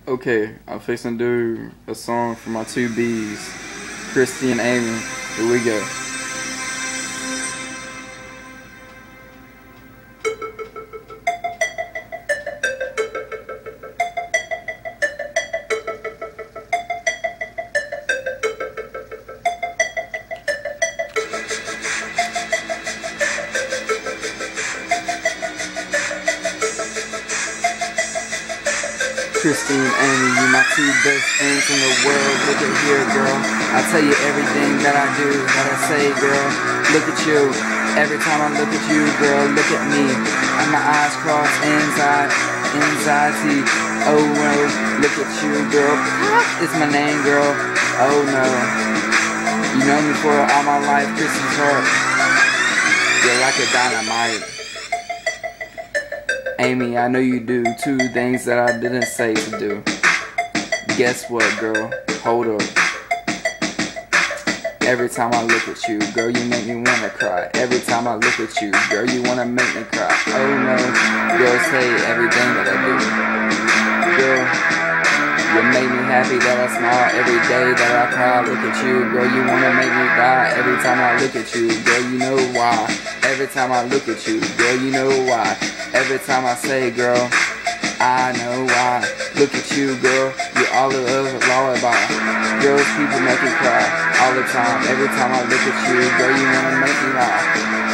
Okay, I'm fixing to do a song for my two B's, Christy and Amy. Here we go. Christine, Amy, you my two best friends in the world. Look at here, girl. I tell you everything that I do, that I say, girl. Look at you. Every time I look at you, girl, look at me. And my eyes cross anxiety. Oh no, look at you, girl. It's my name, girl. Oh no. You know me for all my life, Christy's heart. You're like a dynamite. Amy, I know you do two things that I didn't say to do. Guess what, girl? Hold up. Every time I look at you, girl, you make me wanna cry. Every time I look at you, girl, you wanna make me cry. Oh no, girls hate everything that I do. Girl, you make me happy that I smile every day that I cry. Look at you, girl, you wanna make me die. Every time I look at you, girl, you know why. Every time I look at you, girl, you know why. Every time I say, girl, I know why. Look at you, girl, you're all of a lullaby. Girls, people make me cry all the time. Every time I look at you, girl, you wanna make me laugh.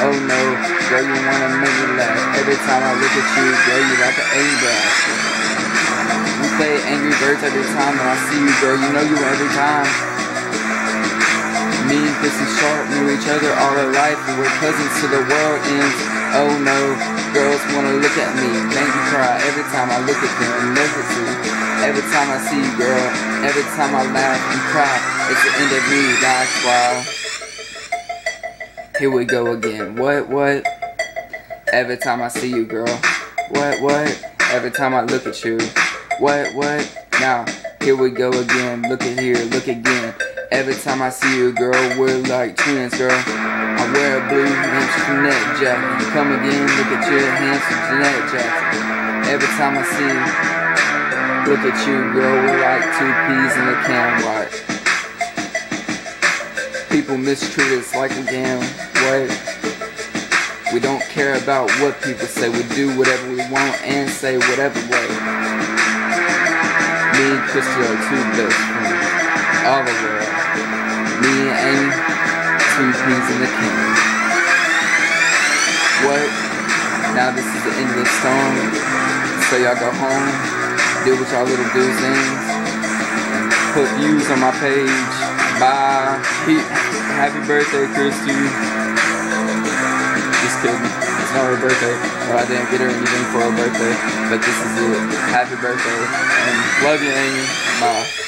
Oh no, girl, you wanna make me laugh. Every time I look at you, girl, you like an airbrush. We play Angry Birds every time that I see you, girl, you know you every time. Me and Christy Sharp knew each other all our life, and we're cousins to the world ends. Oh no, girls wanna look at me, make me cry every time I look at them. Every time I see you, girl, every time I laugh and cry, it's the end of me, that's why. Here we go again. What? Every time I see you, girl. What? Every time I look at you. What? Now, here we go again. Look at here, look again. Every time I see you, girl, we're like twins, girl. I wear a blue handsome Jeanette jacket. You come again, look at your handsome Jeanette jacket. Every time I see you, look at you, girl, we're like two peas in a can. Like, people mistreat us like a damn way. We don't care about what people say. We do whatever we want and say whatever way. Me and Christy are two best friends all the world. Me and Amy, two peas in the can. What? Now this is the end of the song. So y'all go home, do what y'all little dudes things, put views on my page. Bye. Happy birthday, Christy. Just kidding. It's not her birthday. Well, I didn't get her anything for her birthday, but this is it. Happy birthday. And love you, Amy. Bye.